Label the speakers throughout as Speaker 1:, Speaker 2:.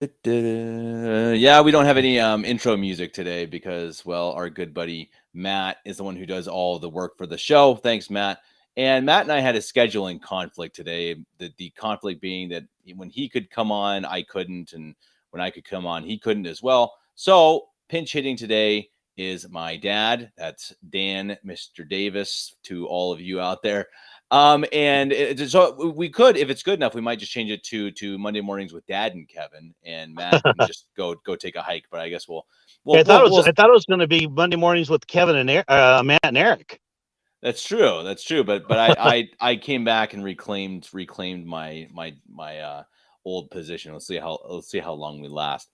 Speaker 1: Yeah, we don't have any intro music today because, well, our good buddy Matt is the one who does all the work for the show. Thanks, Matt. And Matt and I had a scheduling conflict today. The conflict being that when he could come on, I couldn't, and when I could come on, he couldn't as well. So pinch hitting today is my dad. That's Dan, Mr. Davis, to all of you out there. So we could, if it's good enough, we might just change it to Monday mornings with Dad and Kevin, and Matt can just go take a hike. But I guess
Speaker 2: I thought it was
Speaker 1: we'll.
Speaker 2: I thought it was going to be Monday mornings with Kevin and Matt and Eric.
Speaker 1: That's true. That's true. But I came back and reclaimed my old position. Let's see how long we last.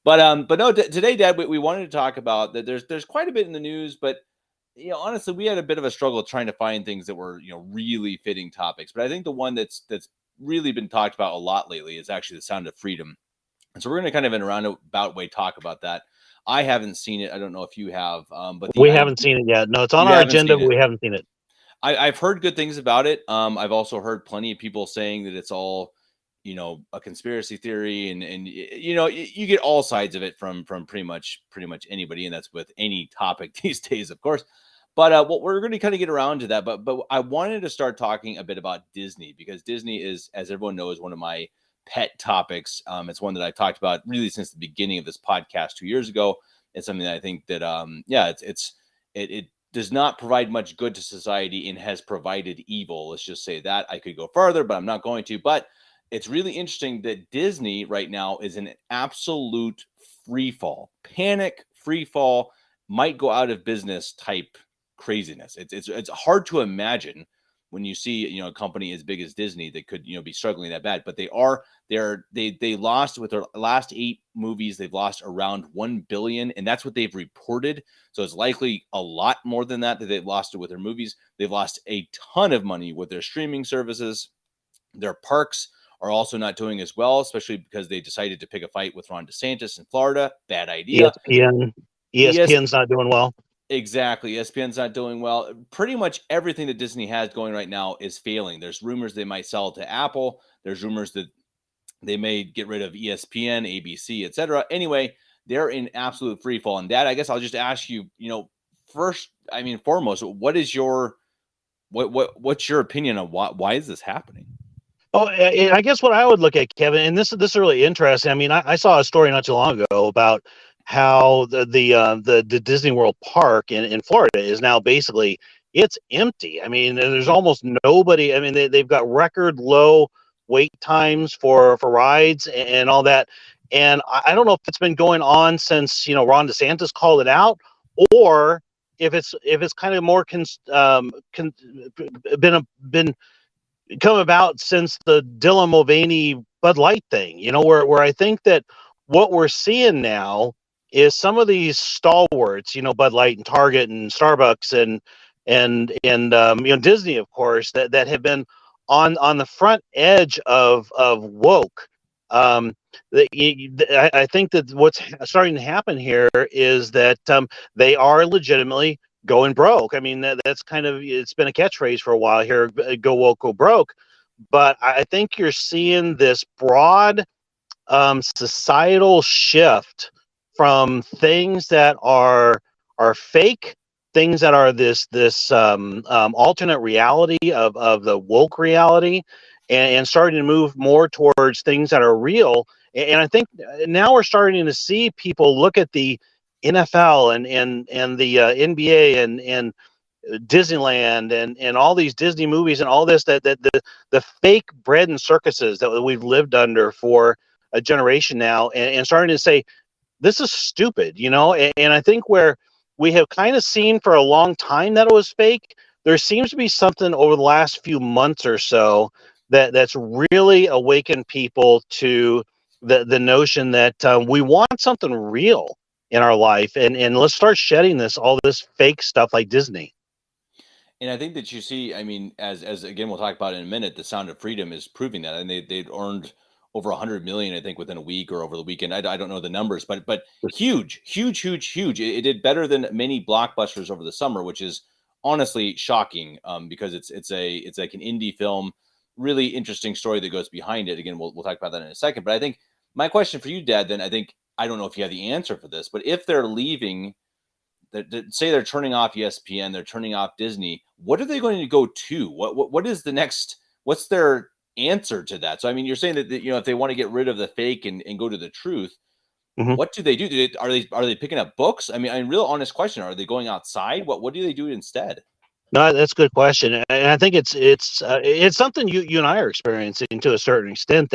Speaker 1: But no, today, Dad, we wanted to talk about that. There's quite a bit in the news, but honestly, we had a bit of a struggle trying to find things that were really fitting topics. But I think the one that's really been talked about a lot lately is actually the Sound of Freedom, and so we're going to kind of in a roundabout way talk about that. I haven't seen it. I don't know if you have, but
Speaker 2: we haven't seen it yet. No, it's on
Speaker 1: you
Speaker 2: our
Speaker 1: haven't
Speaker 2: agenda,
Speaker 1: seen
Speaker 2: but
Speaker 1: it.
Speaker 2: we haven't seen it.
Speaker 1: I've heard good things about it. I've also heard plenty of people saying that it's all, a conspiracy theory, and you get all sides of it from pretty much anybody, and that's with any topic these days, of course. But what we're going to kind of get around to that. But I wanted to start talking a bit about Disney, because Disney is, as everyone knows, one of my pet topics. It's one that I've talked about really since the beginning of this podcast 2 years ago. It's something that I think that it does not provide much good to society and has provided evil. Let's just say that. I could go further, but I'm not going to. But it's really interesting that Disney right now is in an absolute free fall, panic, free fall, might go out of business type craziness. It's hard to imagine when you see a company as big as Disney that could be struggling that bad, but they lost with their last 8 movies. They've lost around 1 billion, and that's what they've reported. So it's likely a lot more than that they've lost it with their movies. They've lost a ton of money with their streaming services. Their parks are also not doing as well, especially because they decided to pick a fight with Ron DeSantis in Florida. Bad idea.
Speaker 2: ESPN's not doing well.
Speaker 1: Exactly. ESPN's not doing well. Pretty much everything that Disney has going right now is failing. There's rumors they might sell to Apple. There's rumors that they may get rid of ESPN, ABC, etc. Anyway, they're in absolute free fall. And Dad, I guess I'll just ask you, first, foremost, what's your opinion on why is this happening?
Speaker 2: Oh, I guess what I would look at, Kevin, and this is really interesting. I mean, I saw a story not too long ago about how the Disney World Park in Florida is now basically it's empty. I mean, there's almost nobody. I mean, they've got record low wait times for rides and all that. And I don't know if it's been going on since Ron DeSantis called it out, or if it's kind of more been come about since the Dylan Mulvaney Bud Light thing, where I think that what we're seeing now is some of these stalwarts, Bud Light and Target and Starbucks and Disney, of course, that have been on the front edge of woke. I think that what's starting to happen here is that they are legitimately going broke. I mean, that's kind of, it's been a catchphrase for a while here, go woke, go broke. But I think you're seeing this broad societal shift from things that are fake, things that are this alternate reality of the woke reality, and starting to move more towards things that are real. And I think now we're starting to see people look at the NFL and the NBA and Disneyland and all these Disney movies and all this that the fake bread and circuses that we've lived under for a generation now, and starting to say this is stupid, and I think where we have kind of seen for a long time that it was fake, there seems to be something over the last few months or so that's really awakened people to the notion that we want something real in our life, and let's start shedding all this fake stuff like Disney.
Speaker 1: And I think that you see, as again, we'll talk about it in a minute, the Sound of Freedom is proving that. And they'd earned over 100 million, I think, within a week or over the weekend. I don't know the numbers, but huge, huge, huge, huge. It did better than many blockbusters over the summer, which is honestly shocking, because it's like an indie film, really interesting story that goes behind it. Again, we'll talk about that in a second. But I think My question for you, Dad, then I don't know if you have the answer for this, but if they're leaving, say they're turning off ESPN, they're turning off Disney, what are they going to go to? What is the next? What's their answer to that? So I mean, you're saying that if they want to get rid of the fake and go to the truth,
Speaker 2: Mhm.
Speaker 1: what do they do? Are they picking up books? I mean, real honest question. Are they going outside? What do they do instead?
Speaker 2: No, that's a good question, and I think it's something you and I are experiencing to a certain extent.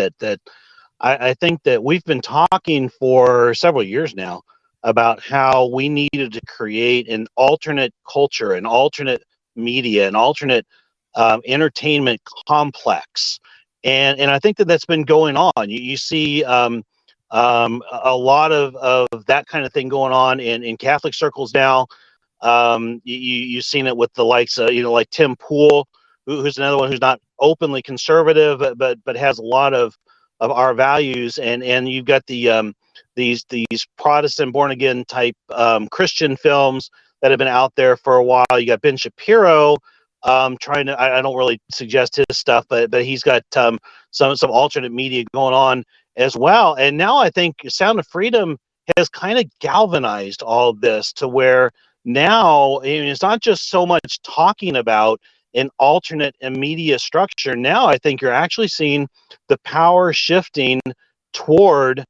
Speaker 2: I think that we've been talking for several years now about how we needed to create an alternate culture, an alternate media, an alternate entertainment complex, and I think that that's been going on. You see a lot of that kind of thing going on in Catholic circles now. You've seen it with the likes of, like Tim Pool, who's another one who's not openly conservative, but has a lot of our values, and you've got these Protestant born again type Christian films that have been out there for a while. You got Ben Shapiro trying to. I don't really suggest his stuff, but he's got some alternate media going on as well. And now I think Sound of Freedom has kind of galvanized all of this to where now, I mean, it's not just so much talking about an alternate media structure. Now I think you're actually seeing the power shifting toward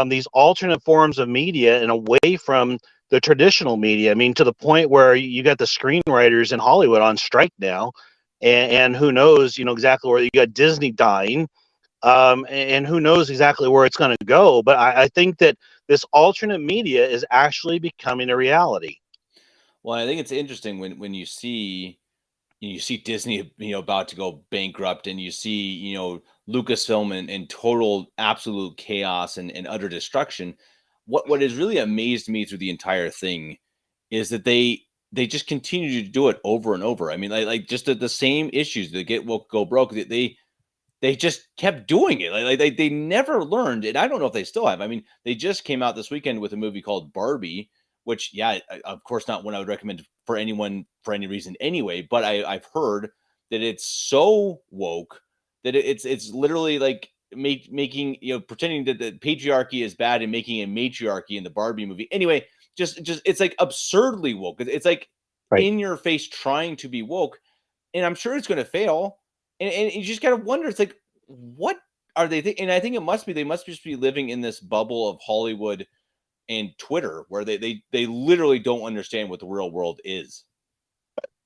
Speaker 2: these alternate forms of media and away from the traditional media. I mean, to the point where you got the screenwriters in Hollywood on strike now, and who knows, exactly where you got Disney dying, and who knows exactly where it's going to go. But I think that this alternate media is actually becoming a reality.
Speaker 1: Well, I think it's interesting when you see Disney, about to go bankrupt, and you see, Lucasfilm in total absolute chaos and utter destruction. What has really amazed me through the entire thing is that they just continue to do it over and over. I mean, like just the same issues that get woke, go broke. They just kept doing it. Like they never learned, and I don't know if they still have. I mean, they just came out this weekend with a movie called Barbie, which, yeah, of course, not one I would recommend for anyone for any reason anyway. But I've heard that it's so woke that it's literally like making, pretending that the patriarchy is bad and making a matriarchy in the Barbie movie. Anyway, just it's like absurdly woke. It's like
Speaker 2: Right.
Speaker 1: in your face trying to be woke, and I'm sure it's going to fail. And you just gotta wonder, it's like, what are they and I think they must just be living in this bubble of Hollywood and Twitter where they literally don't understand what the real world is.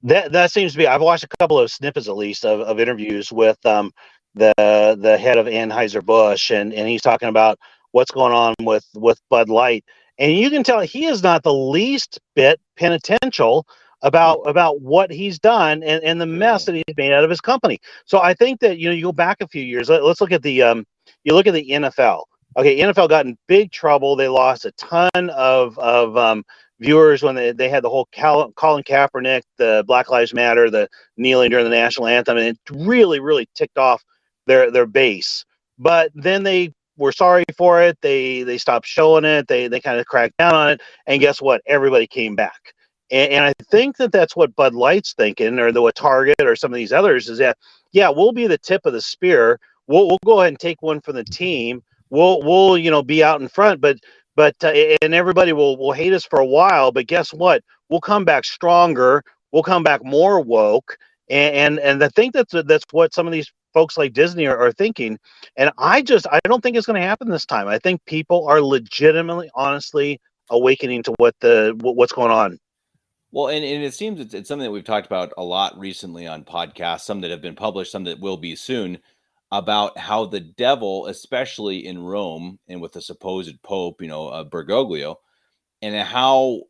Speaker 2: That seems to be. I've watched a couple of snippets at least of interviews with the head of Anheuser Busch, and he's talking about what's going on with Bud Light, and you can tell he is not the least bit penitential about what he's done and the mess that he's made out of his company. So I think that you go back a few years. Let's look at the you look at the NFL. Okay, NFL got in big trouble. They lost a ton of viewers when they had the whole Colin Kaepernick, the Black Lives Matter, the kneeling during the national anthem, and it really ticked off their base. But then they were sorry for it. They stopped showing it. They kind of cracked down on it. And guess what? Everybody came back. And I think that that's what Bud Light's thinking, or what Target or some of these others is that, yeah, we'll be the tip of the spear. We'll go ahead and take one for the team. We'll be out in front, but and everybody will hate us for a while, but guess what, we'll come back stronger, we'll come back more woke, and I think that's what some of these folks like Disney are thinking. And I don't think it's going to happen this time. I think people are legitimately, honestly awakening to what's going on.
Speaker 1: Well, and it seems it's something that we've talked about a lot recently on podcasts, some that have been published, some that will be soon, about how the devil, especially in Rome and with the supposed Pope, Bergoglio, and how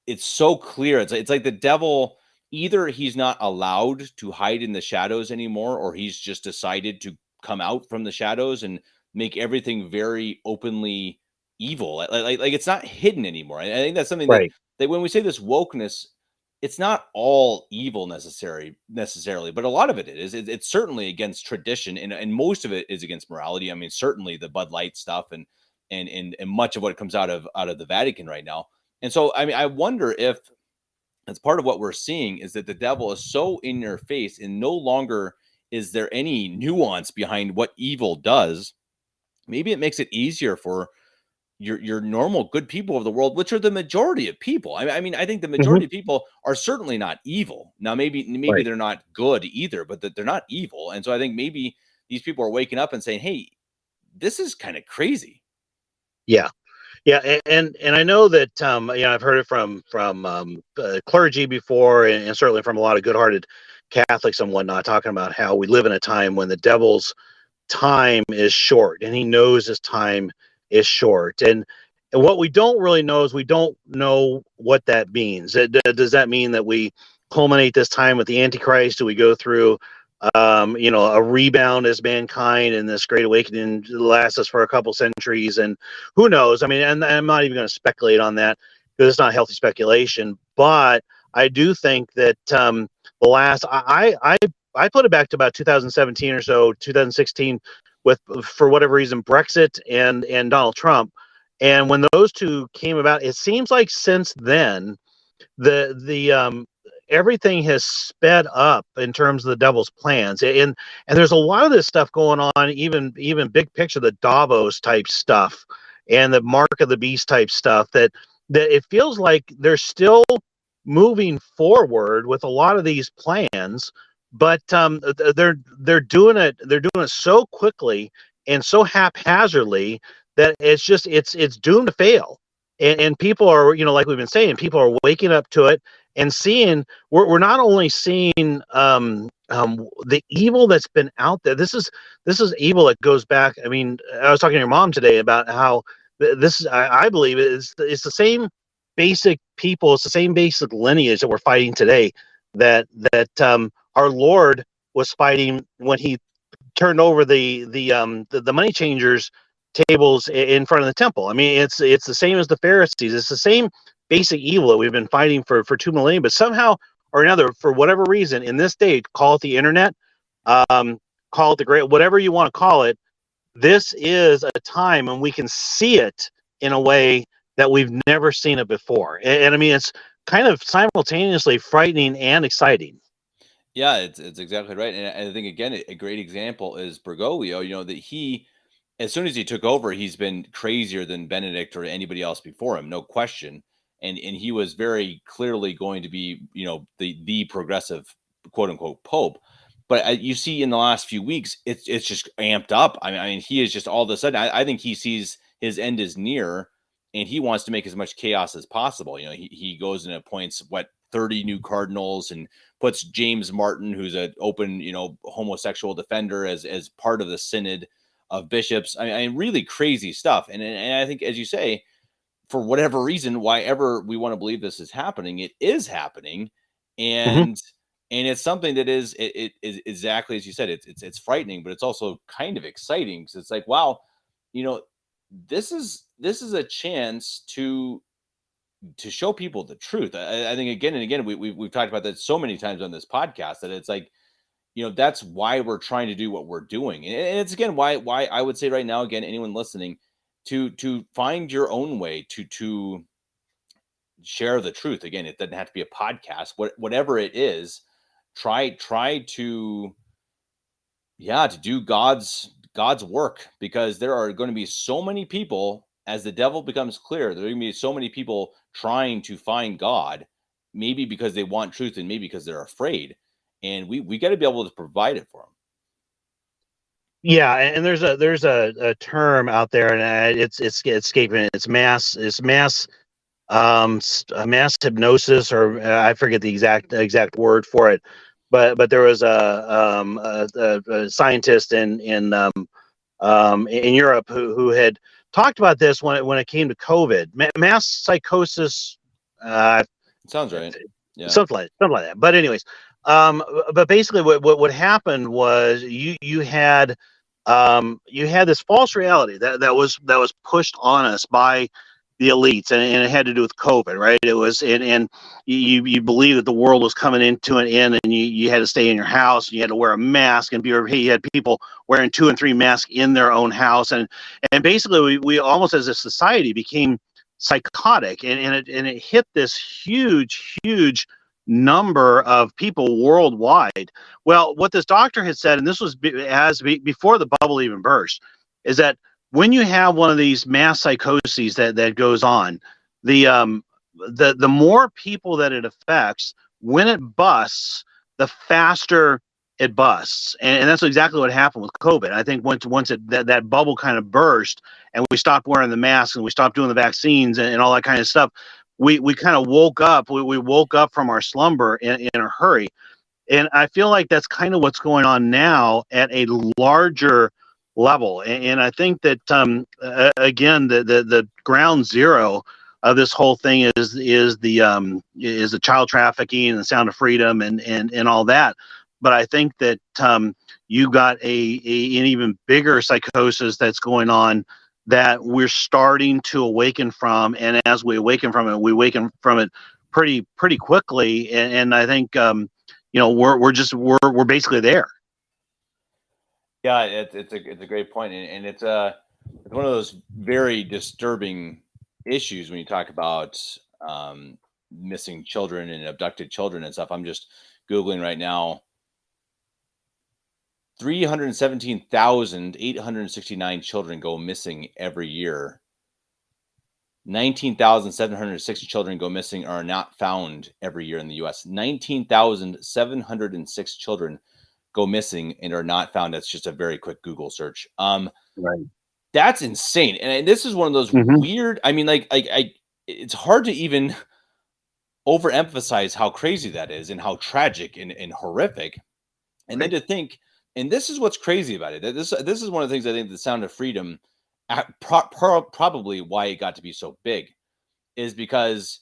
Speaker 1: it's so clear. It's like the devil, either he's not allowed to hide in the shadows anymore, or he's just decided to come out from the shadows and make everything very openly evil. Like it's not hidden anymore. I think that's something
Speaker 2: Right.
Speaker 1: that when we say this wokeness, it's not all evil necessarily, but a lot of it is. It's certainly against tradition, and most of it is against morality. I mean, certainly the Bud Light stuff and much of what comes out of the Vatican right now. And so, I mean, I wonder if that's part of what we're seeing is that the devil is so in your face, and no longer is there any nuance behind what evil does. maybe it makes it easier for your normal good people of the world, which are the majority of people. I mean, I think the
Speaker 2: Hmm.
Speaker 1: majority of people are certainly not evil. Now, maybe
Speaker 2: Right.
Speaker 1: they're not good either, but that they're not evil. And so I think maybe these people are waking up and saying, "Hey, this is kind of crazy."
Speaker 2: Yeah. Yeah, and I know that I've heard it from clergy before, and certainly from a lot of good-hearted Catholics and whatnot, talking about how we live in a time when the devil's time is short, and he knows his time is short, and what we don't really know is we don't know what that means. Does that mean that we culminate this time with the Antichrist? Do we go through a rebound as mankind, and this great awakening lasts us for a couple centuries, and who knows? I mean, and I'm not even going to speculate on that because it's not healthy speculation. But I do think that the last I put it back to about 2017 or so, 2016, with for whatever reason Brexit and Donald Trump, and when those two came about, it seems like since then the everything has sped up in terms of the devil's plans, and there's a lot of this stuff going on, even big picture, the Davos type stuff and the mark of the beast type stuff, that it feels like they're still moving forward with a lot of these plans, but they're doing it so quickly and so haphazardly that it's doomed to fail. And people are, like we've been saying, people are waking up to it and seeing, we're not only seeing the evil that's been out there. This is evil that goes back. I mean, I was talking to your mom today about how this, I believe, it's the same basic people, it's the same basic lineage that we're fighting today, that our Lord was fighting when he turned over the money changers tables in front of the temple. I mean, it's the same as the Pharisees. It's the same basic evil that we've been fighting for 2 millennia. But somehow or another, for whatever reason, in this day, call it the internet, call it the great, whatever you want to call it. This is a time when we can see it in a way that we've never seen it before. And I mean, it's kind of simultaneously frightening and exciting.
Speaker 1: Yeah, it's exactly right. And I think again, a great example is Bergoglio. That he, as soon as he took over, he's been crazier than Benedict or anybody else before him, no question. And he was very clearly going to be, the progressive, quote unquote, pope. But you see, in the last few weeks, it's just amped up. I mean, he is just all of a sudden. I think he sees his end is near, and he wants to make as much chaos as possible. He goes and appoints 30 new cardinals and puts James Martin, who's an open, homosexual defender, as part of the synod of bishops. I mean, really crazy stuff. And I think, as you say, for whatever reason, why ever we want to believe this is happening, it is happening.
Speaker 2: Hmm.
Speaker 1: And it's something that it is exactly as you said. It's frightening, but it's also kind of exciting, because it's like, wow, you know, this is a chance to show people the truth. I think again and again, we've talked about that so many times on this podcast, that it's like, that's why we're trying to do what we're doing. And it's again why I would say right now, again, anyone listening, to find your own way to share the truth. Again, it doesn't have to be a podcast, whatever it is. Try to, yeah, to do God's work, because there are going to be so many people, as the devil becomes clear, there are going to be so many people trying to find God, maybe because they want truth and maybe because they're afraid, and we got to be able to provide it for them.
Speaker 2: Yeah, and there's a term out there, and it's escaping. Mass hypnosis, or I forget the exact word for it, but there was a scientist in Europe who had talked about this when it came to COVID, mass psychosis, uh,
Speaker 1: Sounds right. Yeah.
Speaker 2: something like that. But anyways, but basically, what happened was you had this false reality that was pushed on us by the elites, and it had to do with COVID, right? It was, and you believe that the world was coming into an end, and you had to stay in your house, and you had to wear a mask, and you had people wearing 2 and 3 masks in their own house, and basically we almost as a society became psychotic, and it hit this huge number of people worldwide. Well, what this doctor had said, and this was before the bubble even burst, is that when you have one of these mass psychoses that goes on, the more people that it affects, when it busts, the faster it busts, and that's exactly what happened with COVID. I think once that bubble kind of burst, and we stopped wearing the masks and we stopped doing the vaccines and all that kind of stuff, we kind of woke up. We woke up from our slumber in a hurry, and I feel like that's kind of what's going on now at a larger level. And I think that again, the ground zero of this whole thing is the child trafficking and the Sound of Freedom and all that. But I think that you got an even bigger psychosis that's going on that we're starting to awaken from, and as we awaken from it, we awaken from it pretty quickly. And I think we're basically there.
Speaker 1: Yeah, it's a great point, and it's one of those very disturbing issues when you talk about missing children and abducted children and stuff. I'm just Googling right now. 317,869 children go missing every year. 19,706 children go missing or are not found every year in the U.S. 19,706 children go missing and are not found. That's just a very quick Google search.
Speaker 2: Right.
Speaker 1: That's insane. And this is one of those weird, I mean, it's hard to even overemphasize how crazy that is and how tragic and horrific. And then to think, and this is what's crazy about it. This is one of the things I think the Sound of Freedom, probably why it got to be so big, is because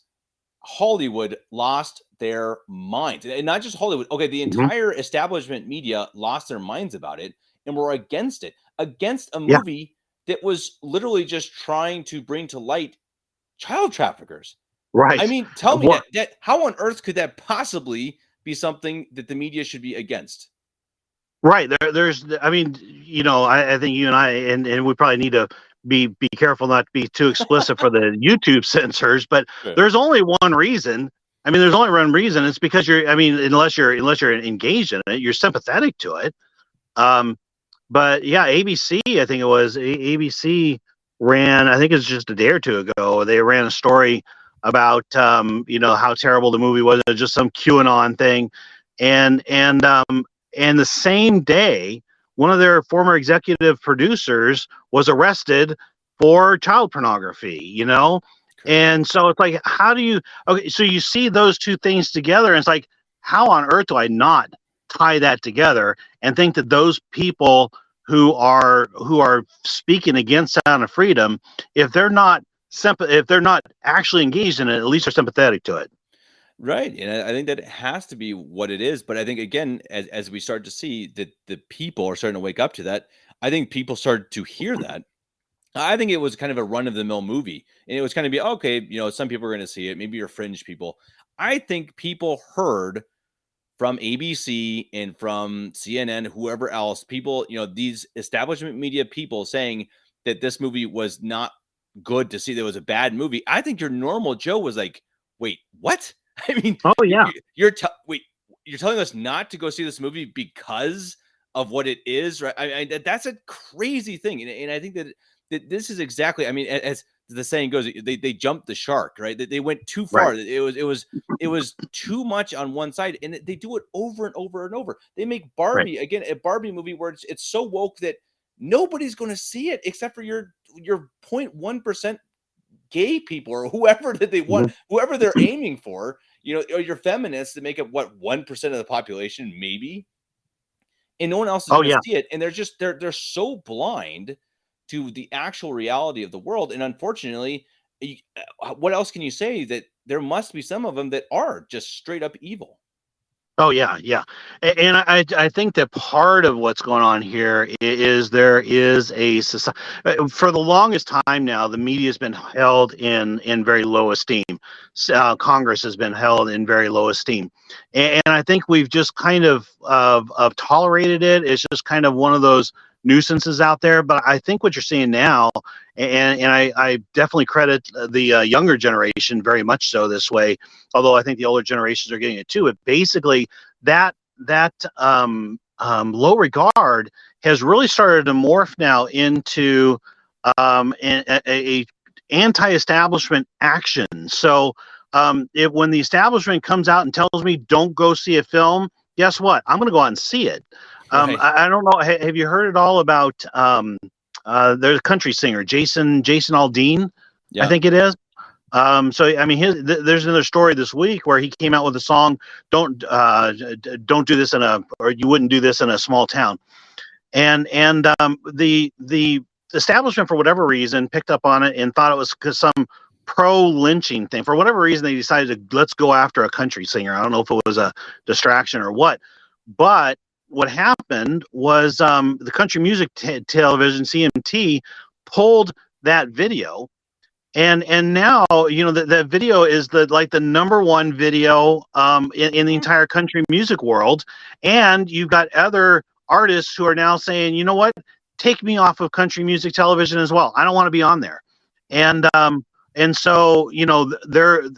Speaker 1: Hollywood lost their minds. And not just Hollywood. Okay, the entire establishment media lost their minds about it and were against it, against a movie that was literally just trying to bring to light child traffickers.
Speaker 2: Right.
Speaker 1: I mean, tell me that how on earth could that possibly be something that the media should be against?
Speaker 2: Right. There's, I mean, I think you and I, and we probably need to be careful not to be too explicit for the YouTube censors, but there's only one reason. I mean, there's only one reason. It's because unless you're engaged in it, you're sympathetic to it. But yeah, ABC, I think it was ABC ran, I think it's just a day or two ago, they ran a story about, how terrible the movie was, just some QAnon thing. And the same day, one of their former executive producers was arrested for child pornography, And so it's like, so you see those two things together, and it's like, how on earth do I not tie that together and think that those people who are speaking against Sound of Freedom, if they're not actually engaged in it, at least they're sympathetic to it.
Speaker 1: Right. And I think that it has to be what it is. But I think, again, as we start to see that the people are starting to wake up to that, I think people started to hear that. I think it was kind of a run-of-the-mill movie. And it was kind of okay, some people are going to see it. Maybe you're fringe people. I think people heard from ABC and from CNN, whoever else, people, these establishment media people saying that this movie was not good to see. That was a bad movie. I think your normal Joe was like, wait, what? I mean, you're telling us not to go see this movie because of what it is, right? I mean, that's a crazy thing, and I think that this is exactly. I mean, as the saying goes, they jumped the shark, right? They went too far. Right. It was too much on one side, and they do it over and over and over. They make Barbie again, a Barbie movie where it's so woke that nobody's going to see it except for your 0.1% gay people or whoever that they want, whoever they're aiming for, or your feminists that make up 1% of the population, maybe, and no one else is going to see it. And they're so blind to the actual reality of the world. And unfortunately, what else can you say? That there must be some of them that are just straight up evil.
Speaker 2: Oh yeah, yeah, and I think that part of what's going on here is there is a society. For the longest time now, the media has been held in very low esteem. Congress has been held in very low esteem, and I think we've just kind of tolerated it. It's just kind of one of those nuisances out there. But I think what you're seeing now, and I definitely credit the younger generation very much so this way, although I think the older generations are getting it too. It basically that low regard has really started to morph now into and a anti-establishment action. So when the establishment comes out and tells me don't go see a film, guess what? I'm going to go out and see it.
Speaker 1: Right.
Speaker 2: I don't know. Have you heard at all about there's a country singer, Jason Aldean, I
Speaker 1: Yeah.
Speaker 2: think it is. So I mean, there's another story this week where he came out with a song, "Don't do this or you wouldn't do this in a small town," and the establishment, for whatever reason, picked up on it and thought it was some pro-lynching thing. For whatever reason, they decided to let's go after a country singer. I don't know if it was a distraction or what, but what happened was the country music television CMT pulled that video, and now that video is the number one video in the entire country music world, and you've got other artists who are now saying, you know what, take me off of country music television as well. I don't want to be on there. And so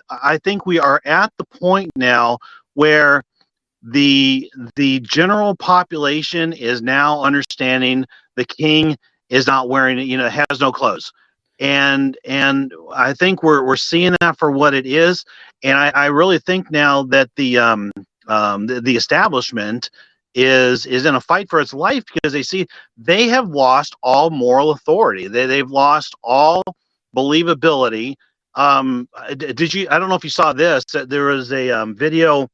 Speaker 2: I think we are at the point now where the general population is now understanding the king is not wearing has no clothes, and I think we're seeing that for what it is, and I really think now that the establishment is in a fight for its life, because they see they have lost all moral authority. They've lost all believability. Did you? I don't know if you saw this. There was a video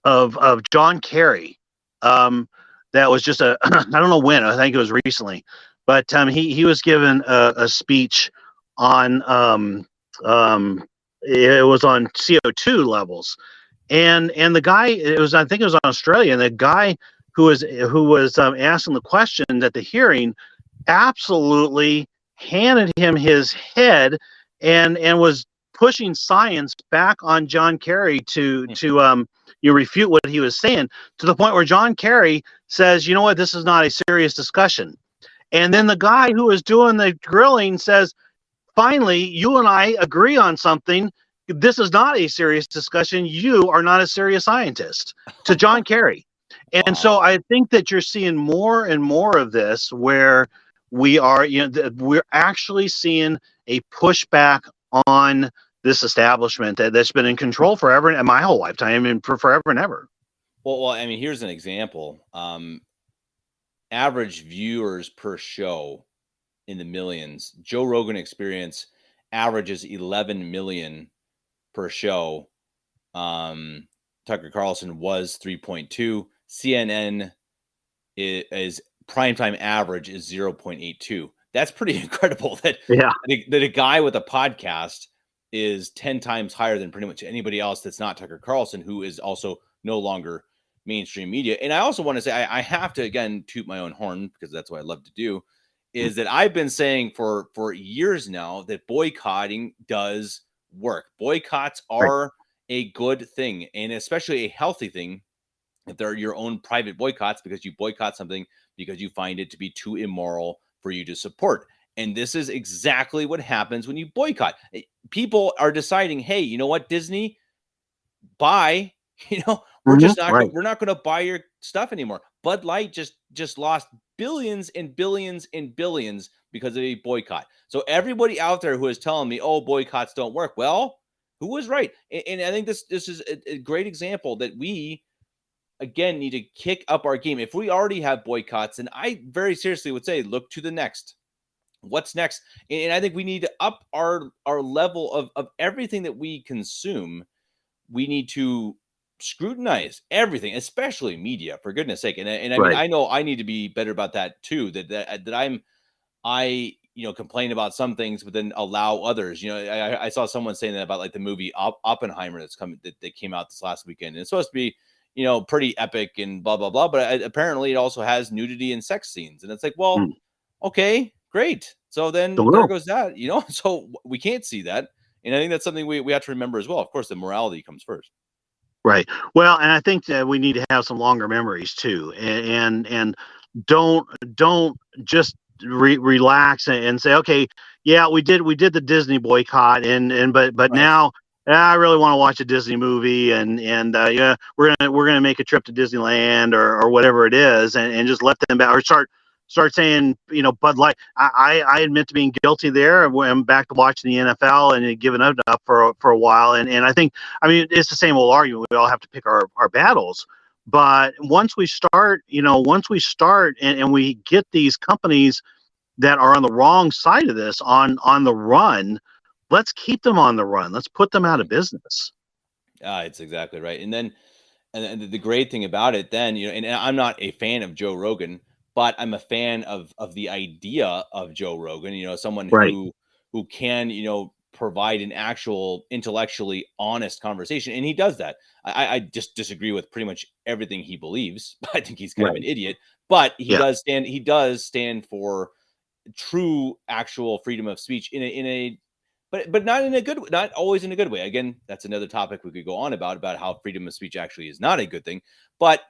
Speaker 2: of John Kerry that was just I don't know when. I think it was recently, but he was given a speech on it was on CO2 levels. And the guy, I think it was on Australia, and the guy who was asking the question at the hearing absolutely handed him his head and was pushing science back on John Kerry to refute what he was saying, to the point where John Kerry says, you know what, this is not a serious discussion. And then the guy who was doing the grilling says, finally, you and I agree on something. This is not a serious discussion. You are not a serious scientist, to John Kerry. And
Speaker 1: Wow.
Speaker 2: so I think that you're seeing more and more of this, where we're actually seeing a pushback on this establishment that's been in control forever, and my whole lifetime, and forever and ever.
Speaker 1: Well, I mean, here's an example. Average viewers per show in the millions. Joe Rogan Experience averages 11 million per show. Tucker Carlson was 3.2. CNN is primetime average is 0.82. That's pretty incredible that a guy with a podcast is 10 times higher than pretty much anybody else that's not Tucker Carlson, who is also no longer mainstream media. And I also want to say, I have to, again, toot my own horn, because that's what I love to do, is that I've been saying for years now that boycotting does work. Boycotts are a good thing, and especially a healthy thing if they're your own private boycotts, because you boycott something because you find it to be too immoral for you to support. And this is exactly what happens when you boycott. People are deciding, hey, you know what, Disney, bye. We're just not we're not going to buy your stuff anymore. Bud Light just lost billions and billions and billions because of a boycott. So everybody out there who is telling me, oh, boycotts don't work, well, who was right? And I think this is a great example that we, again, need to kick up our game. If we already have boycotts, and I very seriously would say, look to the next. What's next? And I think we need to up our level of everything that we consume. We need to scrutinize everything, especially media, for goodness sake. And I mean, I know I need to be better about that too. That I complain about some things, but then allow others. I saw someone saying that about like the movie Oppenheimer that came out this last weekend. And it's supposed to be pretty epic and blah blah blah, but apparently it also has nudity and sex scenes, and it's like, well, okay, great. So then there goes that. So we can't see that, and I think that's something we have to remember as well. Of course, the morality comes first.
Speaker 2: Right. Well, and I think that we need to have some longer memories too, and don't just relax and say, okay, yeah, we did the Disney boycott, but now I really want to watch a Disney movie, and yeah, we're gonna make a trip to Disneyland or whatever it is, and just let them back, or start start saying, Bud Light. I admit to being guilty there. I'm back to watching the NFL and giving up for a while. And I think, it's the same old argument. We all have to pick our battles. But once we start, and we get these companies that are on the wrong side of this on the run, let's keep them on the run. Let's put them out of business.
Speaker 1: It's exactly right. And then, and the great thing about it then, and I'm not a fan of Joe Rogan, but I'm a fan of the idea of Joe Rogan, someone
Speaker 2: Right.
Speaker 1: who can, provide an actual intellectually honest conversation. And he does that. I just disagree with pretty much everything he believes. I think he's kind of an idiot, but he does stand for true, actual freedom of speech in a but not in a good, not always in a good way. Again, that's another topic we could go on about how freedom of speech actually is not a good thing. But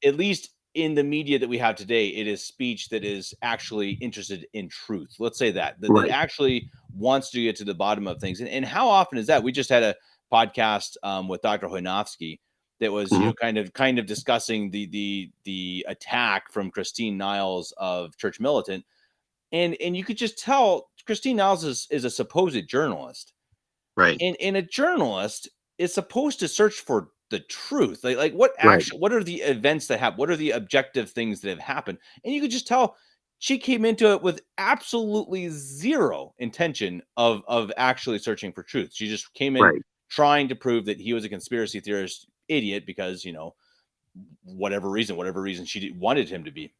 Speaker 1: at least in the media that we have today, it is speech that is actually interested in truth. Let's say that actually wants to get to the bottom of things. And how often is that? We just had a podcast with Dr. Hoynovsky that was kind of discussing the attack from Christine Niles of Church Militant. And you could just tell Christine Niles is a supposed journalist.
Speaker 2: Right.
Speaker 1: And a journalist is supposed to search for the truth. Like what what are the events that happen? What are the objective things that have happened? And you could just tell she came into it with absolutely zero intention of actually searching for truth. She just came in trying to prove that he was a conspiracy theorist idiot because, whatever reason she wanted him to be.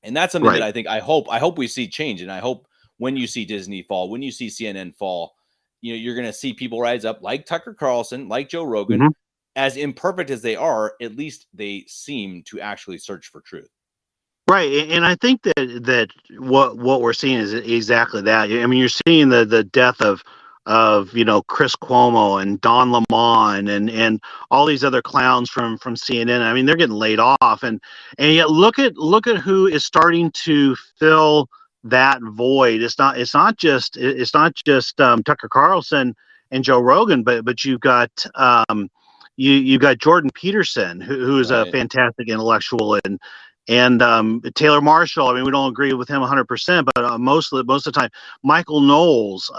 Speaker 1: And that's something that I think, I hope we see change. And I hope when you see Disney fall, when you see CNN fall, you're going to see people rise up like Tucker Carlson, like Joe Rogan, as imperfect as they are. At least they seem to actually search for truth.
Speaker 2: Right. And I think that what we're seeing is exactly that. You're seeing the death of Chris Cuomo and Don Lemon and all these other clowns from CNN. They're getting laid off, and yet look at who is starting to fill that void. It's not just Tucker Carlson and Joe Rogan, but you've got you've got Jordan Peterson, who is a fantastic intellectual, and Taylor Marshall. We don't agree with him 100%, but most of the time, Michael Knowles,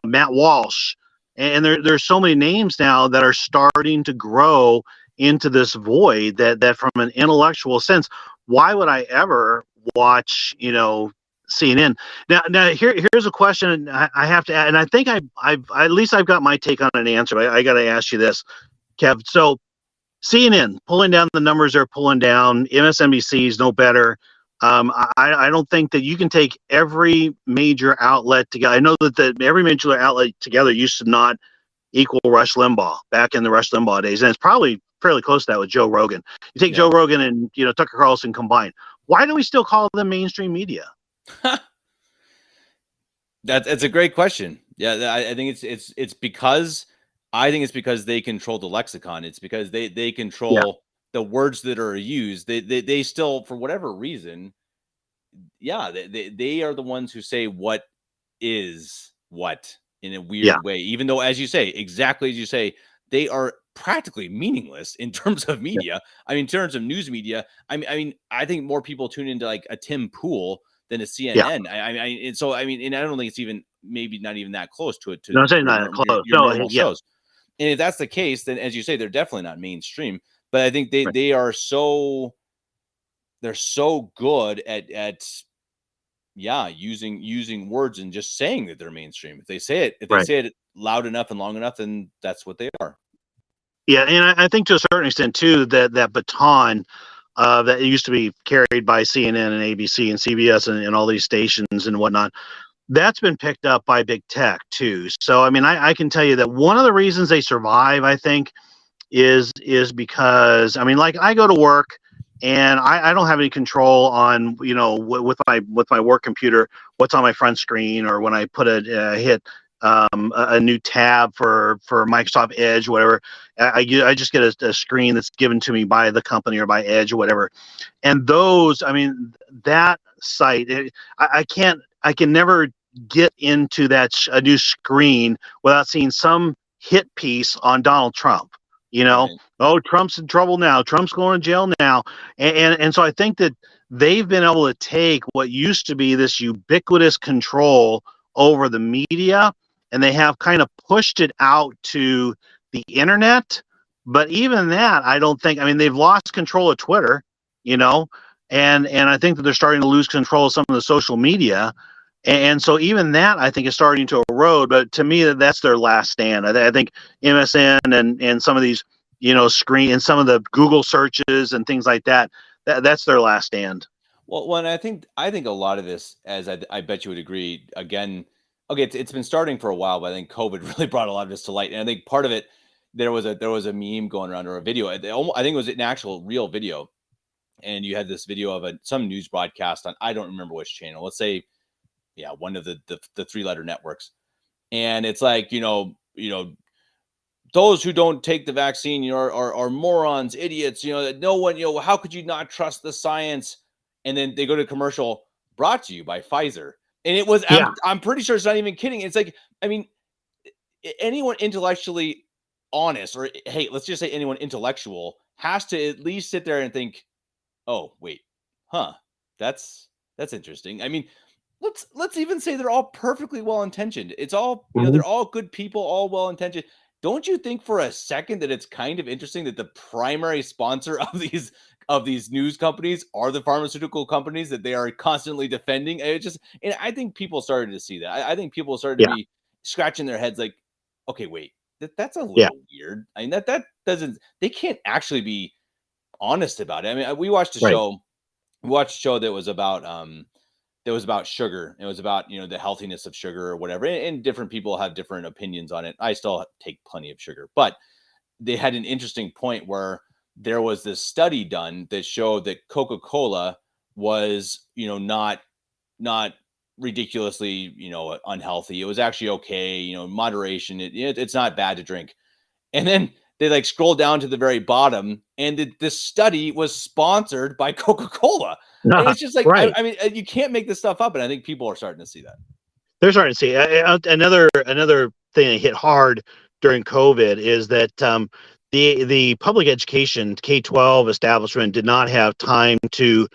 Speaker 2: Matt Walsh, and there's so many names now that are starting to grow into this void that from an intellectual sense, why would I ever watch CNN? Now here's a question I have to add, and I think I've at least I've got my take on an answer. I got to ask you this, Kev. So CNN pulling down the numbers they're pulling down. MSNBC is no better. I don't think that you can take every major outlet together. I know that every major outlet together used to not equal Rush Limbaugh back in the Rush Limbaugh days, and it's probably fairly close to that with Joe Rogan. You take Joe Rogan and Tucker Carlson combined. Why do we still call them mainstream media?
Speaker 1: That's a great question. Yeah, I think it's because. I think it's because they control the lexicon. It's because they control the words that are used. They still, for whatever reason, they are the ones who say what is what in a weird way. Even though, as you say, exactly as you say, they are practically meaningless in terms of media. In terms of news media, I think more people tune into like a Tim Pool than a CNN. And I don't think it's even maybe not even that close to it.
Speaker 2: No, I'm saying not close.
Speaker 1: Your normal shows. And if that's the case, then as you say, they're definitely not mainstream. But I think they are so good at using words and just saying that they're mainstream. If they say it loud enough and long enough, then that's what they are.
Speaker 2: Yeah, and I think to a certain extent too that baton that used to be carried by CNN and ABC and CBS and all these stations and whatnot, that's been picked up by big tech too. So I can tell you that one of the reasons they survive, I think, is because like I go to work and I don't have any control on with my work computer what's on my front screen, or when I put hit a new tab for Microsoft Edge, whatever. I just get a screen that's given to me by the company or by Edge or whatever. And those, that site, I can never get into a new screen without seeing some hit piece on Donald Trump. Oh, Trump's in trouble now. Trump's going to jail now. And so I think that they've been able to take what used to be this ubiquitous control over the media, and they have kind of pushed it out to the internet. But even that, I don't think, I mean, they've lost control of Twitter, you know, and I think that they're starting to lose control of some of the social media. And so even that, I think, is starting to erode. But to me, that's their last stand. I think MSN and some of these, screen and some of the Google searches and things like that, that's their last stand.
Speaker 1: Well, and I think a lot of this, as I bet you would agree, again, okay, it's been starting for a while, but I think COVID really brought a lot of this to light, and I think part of it, there was a meme going around or a video. I think it was an actual real video, and you had this video of some news broadcast on, I don't remember which channel. Let's say, yeah, one of the 3-letter networks, and it's like, those who don't take the vaccine, are morons, idiots. That no one, how could you not trust the science? And then they go to commercial, brought to you by Pfizer, and it was.
Speaker 2: Yeah,
Speaker 1: I'm pretty sure it's not even kidding. It's like, I mean, anyone intellectually honest, or hey, let's just say anyone intellectual, has to at least sit there and think, oh wait, huh, that's interesting. I mean, let's even say they're all perfectly well intentioned. It's all,
Speaker 2: mm-hmm.
Speaker 1: they're all good people, all well intentioned. Don't you think for a second that it's kind of interesting that the primary sponsor of these news companies are the pharmaceutical companies that they are constantly defending? And I think people started to see that. I think people started to
Speaker 2: Yeah,
Speaker 1: be scratching their heads like, okay, wait, that's a
Speaker 2: yeah,
Speaker 1: little weird. I mean, that doesn't, they can't actually be honest about it. I mean, we watched a
Speaker 2: right.
Speaker 1: show. We watched a show that was about sugar. It was about, the healthiness of sugar or whatever. And different people have different opinions on it. I still take plenty of sugar, but they had an interesting point where there was this study done that showed that Coca-Cola was, not ridiculously, unhealthy. It was actually okay, moderation. It's not bad to drink. And then they like scroll down to the very bottom, and this study was sponsored by Coca-Cola. And it's just like, I,
Speaker 2: Right.
Speaker 1: I mean, you can't make this stuff up. And I think people are starting to see that.
Speaker 2: They're starting to see another thing that hit hard during COVID is that the public education K-12 establishment did not have time to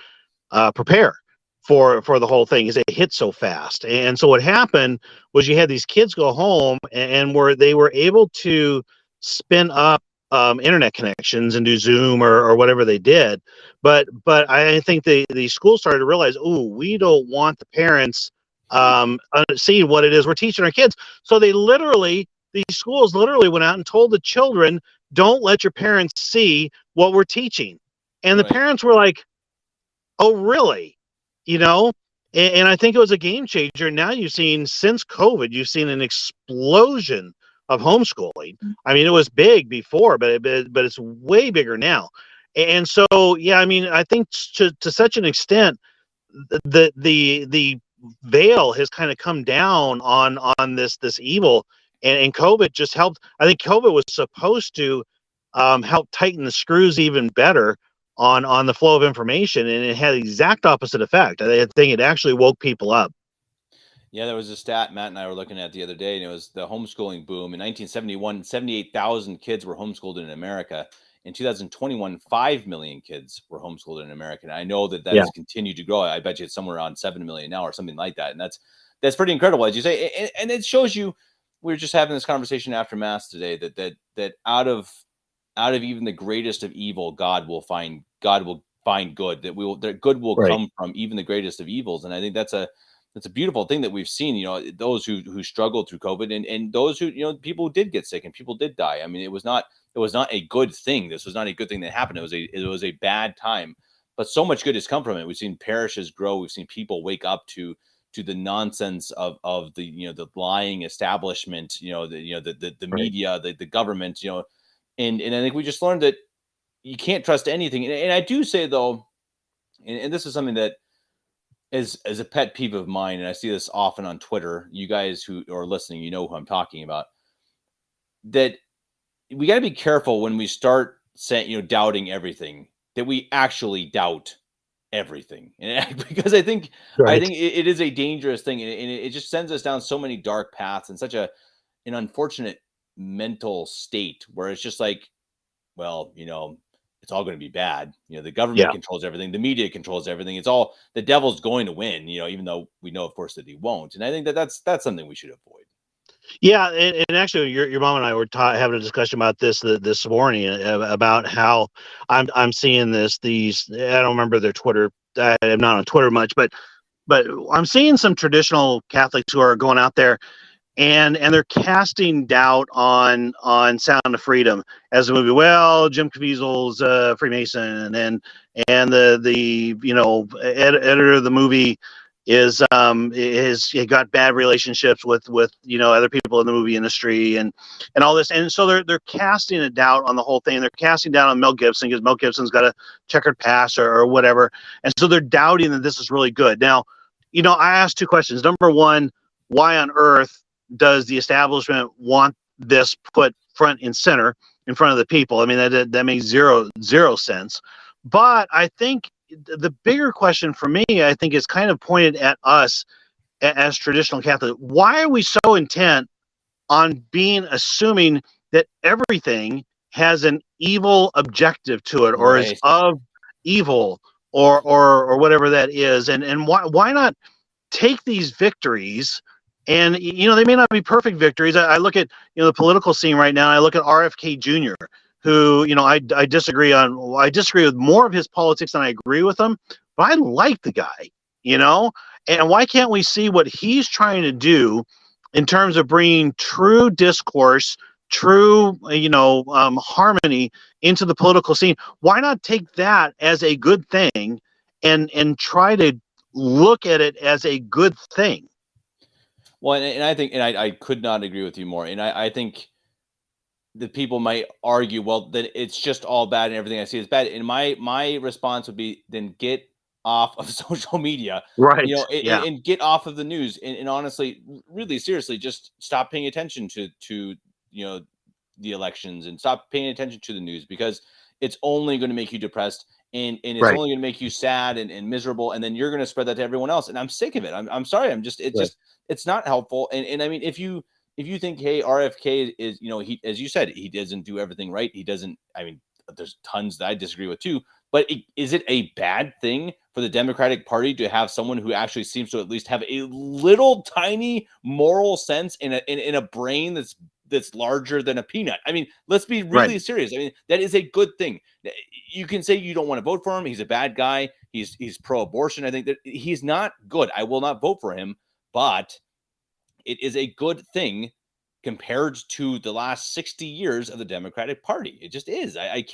Speaker 2: prepare for the whole thing, because it hit so fast. And so what happened was you had these kids go home, and where they were able to spin up internet connections and do Zoom or whatever they did. But I think the schools started to realize, oh, we don't want the parents seeing what it is we're teaching our kids. So these schools literally went out and told the children, don't let your parents see what we're teaching. And the
Speaker 1: Right.
Speaker 2: parents were like, oh, really? You know? And I think it was a game changer. Now since COVID, you've seen an explosion of homeschooling. I mean, it was big before, but it's way bigger now. And so, yeah, I mean, I think to such an extent, the veil has kind of come down on this evil, and COVID just helped. I think COVID was supposed to help tighten the screws even better on the flow of information, and it had the exact opposite effect. I think it actually woke people up.
Speaker 1: Yeah, there was a stat Matt and I were looking at the other day, and it was the homeschooling boom. In 1971, 78,000 kids were homeschooled in America. In 2021, 5 million kids were homeschooled in America. And I know that
Speaker 2: Yeah,
Speaker 1: has continued to grow. I bet you it's somewhere around 7 million now or something like that. And that's pretty incredible, as you say. And it shows you, we were just having this conversation after Mass today, that out of even the greatest of evil, God will find good, that good will
Speaker 2: right,
Speaker 1: come from even the greatest of evils. And I think that's a beautiful thing that we've seen, those who struggled through COVID, and those who, people did get sick and people did die. I mean, it was not a good thing. This was not a good thing that happened. It was a bad time, but so much good has come from it. We've seen parishes grow. We've seen people wake up to the nonsense of the, the lying establishment, the
Speaker 2: right.
Speaker 1: media, the government, and I think we just learned that you can't trust anything. And I do say, though, and this is something that as a pet peeve of mine, and I see this often on Twitter. You guys who are listening, you know who I'm talking about. That we got to be careful when we start saying, doubting everything, that we actually doubt everything, and because I think
Speaker 2: Right.
Speaker 1: it is a dangerous thing, and it just sends us down so many dark paths and such an unfortunate mental state where it's just like, well, it's all going to be bad. You know, the government
Speaker 2: Yeah.
Speaker 1: controls everything. The media controls everything. It's all, the devil's going to win, you know, even though we know, of course, that he won't. And I think that that's something we should avoid.
Speaker 2: Yeah, and actually, your mom and I were having a discussion about this morning, about how I'm seeing these. I don't remember their Twitter. I'm not on Twitter much, but I'm seeing some traditional Catholics who are going out there, and they're casting doubt on Sound of Freedom as a movie. Well, Jim Caviezel's Freemason, and the editor of the movie is he got bad relationships with other people in the movie industry, and all this, and so they're casting a doubt on the whole thing. They're casting doubt on Mel Gibson because Mel Gibson's got a checkered past or whatever, and so they're doubting that this is really good. Now, I asked two questions. Number one, why on earth does the establishment want this put front and center in front of the people? I mean, that makes zero sense. But I think the bigger question for me, I think, is kind of pointed at us as traditional Catholics. Why are we so intent on assuming that everything has an evil objective to it, or is
Speaker 1: Right.
Speaker 2: of evil, or whatever that is? And why not take these victories? And they may not be perfect victories. I look at the political scene right now. I look at RFK Jr., who I disagree with more of his politics than I agree with him, but I like the guy. And why can't we see what he's trying to do in terms of bringing true discourse, true harmony into the political scene? Why not take that as a good thing and try to look at it as a good thing?
Speaker 1: Well, and I think, and I could not agree with you more. And I think that people might argue, well, that it's just all bad and everything I see is bad. And my response would be, then get off of social media,
Speaker 2: Right. Yeah.
Speaker 1: and get off of the news. And honestly, really seriously, just stop paying attention to the elections, and stop paying attention to the news, because it's only going to make you depressed, and it's
Speaker 2: Right.
Speaker 1: only going to make you sad and miserable, and then you're going to spread that to everyone else. And I'm sick of it. I'm sorry.
Speaker 2: Right.
Speaker 1: It's not helpful. And I mean, if you think, hey, RFK is, he, as you said, he doesn't do everything right. He doesn't, I mean, there's tons that I disagree with too, but is it a bad thing for the Democratic Party to have someone who actually seems to at least have a little tiny moral sense in a brain that's larger than a peanut? I mean, let's be
Speaker 2: Right.
Speaker 1: really serious. I mean, that is a good thing. You can say you don't want to vote for him. He's a bad guy. He's pro-abortion. I think that he's not good. I will not vote for him, but it is a good thing compared to the last 60 years of the Democratic Party. It just is. I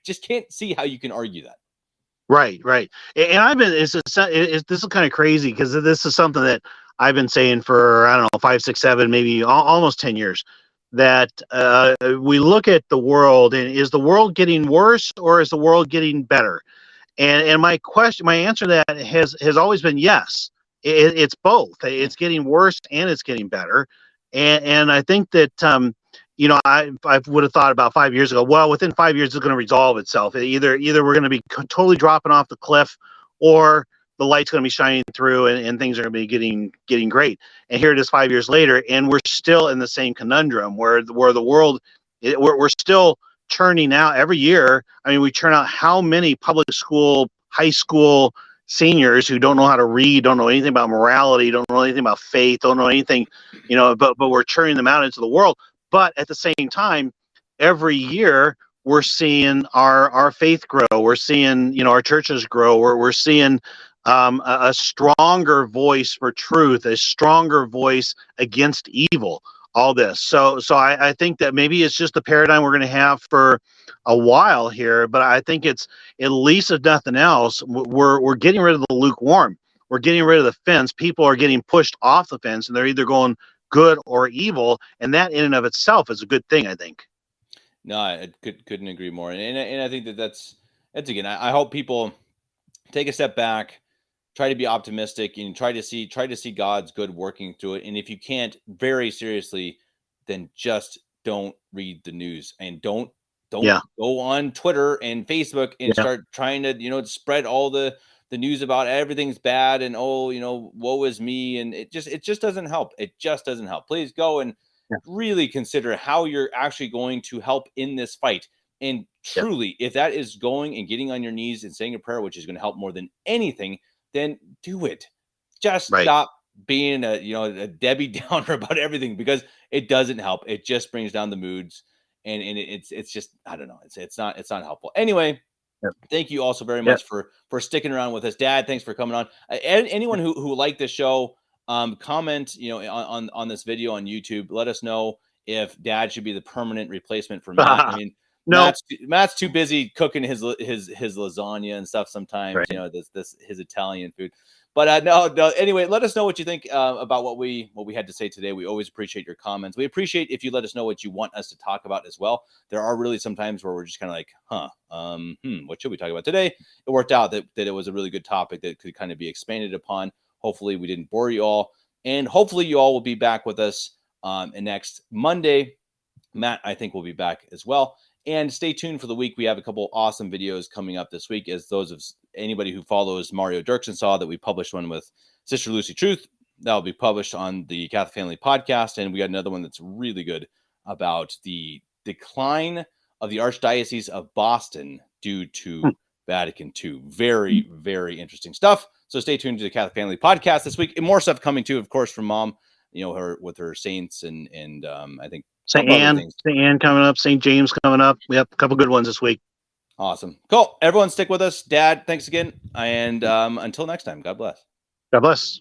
Speaker 1: just can't see how you can argue that.
Speaker 2: Right. And I've been, this is kind of crazy, because this is something that I've been saying for, I don't know, 5, 6, 7, maybe almost 10 years, that we look at the world, and is the world getting worse, or is the world getting better? And my answer to that has always been yes. It's both. It's getting worse and it's getting better. And I think that I would have thought about 5 years ago, well, within 5 years it's going to resolve itself. Either we're going to be totally dropping off the cliff, or the light's going to be shining through, and things are going to be getting great. And here it is 5 years later, and we're still in the same conundrum where the world, we're still churning out every year. I mean, we churn out how many public school, high school seniors who don't know how to read, don't know anything about morality, don't know anything about faith, don't know anything, but we're churning them out into the world. But at the same time, every year we're seeing our faith grow. We're seeing, our churches grow. We're seeing a stronger voice for truth, a stronger voice against evil. All this. So I think that maybe it's just the paradigm we're going to have for a while here, but I think it's, at least if nothing else, we're getting rid of the lukewarm. We're getting rid of the fence. People are getting pushed off the fence, and they're either going good or evil, and that in and of itself is a good thing, I think.
Speaker 1: No, I couldn't agree more. And I think that's again, I hope people take a step back, try to be optimistic, and try to see God's good working through it. And if you can't, very seriously, then just don't read the news, and don't
Speaker 2: Yeah.
Speaker 1: go on Twitter and Facebook and
Speaker 2: Yeah.
Speaker 1: start trying to spread all the news about everything's bad and woe is me, and it just doesn't help. It just doesn't help. Please go and
Speaker 2: Yeah.
Speaker 1: really consider how you're actually going to help in this fight, and
Speaker 2: Yep.
Speaker 1: truly, if that is going and getting on your knees and saying a prayer, which is going to help more than anything, then do it. Just
Speaker 2: Right.
Speaker 1: stop being a Debbie Downer about everything, because it doesn't help. It just brings down the moods, and it's just, I don't know. It's not helpful. Anyway,
Speaker 2: Yep.
Speaker 1: thank you also very
Speaker 2: Yep.
Speaker 1: much for sticking around with us, Dad. Thanks for coming on. Anyone who liked this show, comment on this video on YouTube. Let us know if Dad should be the permanent replacement for Matt. I mean,
Speaker 2: No.
Speaker 1: Matt's too busy cooking his lasagna and stuff sometimes.
Speaker 2: Right.
Speaker 1: This his Italian food. But no. Anyway, let us know what you think about what we had to say today. We always appreciate your comments. We appreciate if you let us know what you want us to talk about as well. There are really some times where we're just kind of like, what should we talk about today? It worked out that it was a really good topic that could kind of be expanded upon. Hopefully we didn't bore you all, and hopefully you all will be back with us next Monday. Matt, I think, will be back as well. And stay tuned for the week. We have a couple awesome videos coming up this week, as those of anybody who follows Mario Dirksen saw that we published one with Sister Lucy Truth. That will be published on the Catholic Family Podcast. And we got another one that's really good about the decline of the Archdiocese of Boston due to Vatican II. Very, very interesting stuff. So stay tuned to the Catholic Family Podcast this week. And more stuff coming too, of course, from Mom, her with her saints and I think
Speaker 2: St. Anne coming up, St. James coming up. We have a couple good ones this week.
Speaker 1: Awesome. Cool. Everyone stick with us. Dad, thanks again. And until next time, God bless.
Speaker 2: God bless.